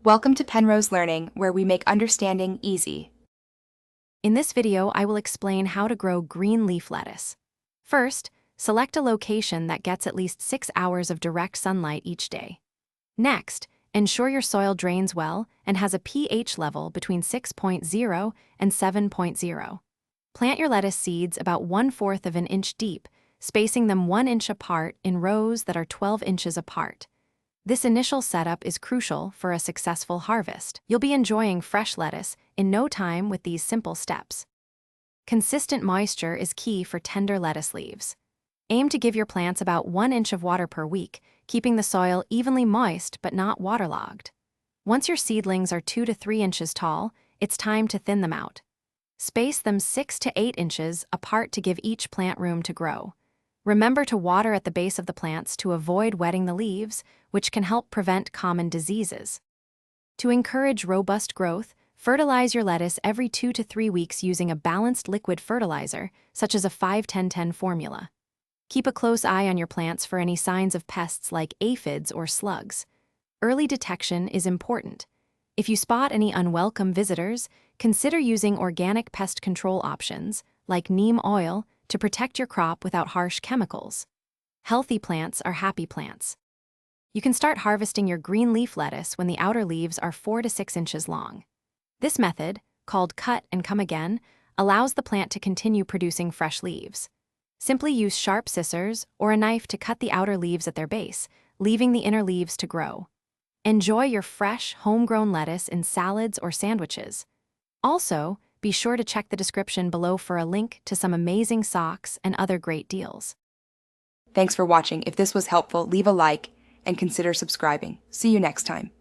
Welcome to Penrose Learning, where we make understanding easy. In this video, I will explain how to grow green leaf lettuce. First, select a location that gets at least 6 hours of direct sunlight each day. Next, ensure your soil drains well and has a pH level between 6.0 and 7.0. Plant your lettuce seeds about 1/4 of an inch deep, spacing them 1 inch apart in rows that are 12 inches apart. This initial setup is crucial for a successful harvest. You'll be enjoying fresh lettuce in no time with these simple steps. Consistent moisture is key for tender lettuce leaves. Aim to give your plants about 1 inch of water per week, keeping the soil evenly moist but not waterlogged. Once your seedlings are 2 to 3 inches tall, it's time to thin them out. Space them 6 to 8 inches apart to give each plant room to grow. Remember to water at the base of the plants to avoid wetting the leaves, which can help prevent common diseases. To encourage robust growth, fertilize your lettuce every 2 to 3 weeks using a balanced liquid fertilizer, such as a 5-10-10 formula. Keep a close eye on your plants for any signs of pests like aphids or slugs. Early detection is important. If you spot any unwelcome visitors, consider using organic pest control options, like neem oil, to protect your crop without harsh chemicals. Healthy plants are happy plants. You can start harvesting your green leaf lettuce when the outer leaves are 4 to 6 inches long. This method, called cut and come again, allows the plant to continue producing fresh leaves. Simply use sharp scissors or a knife to cut the outer leaves at their base, leaving the inner leaves to grow. Enjoy your fresh, homegrown lettuce in salads or sandwiches. Also, be sure to check the description below for a link to some amazing socks and other great deals. Thanks for watching. If this was helpful, leave a like and consider subscribing. See you next time.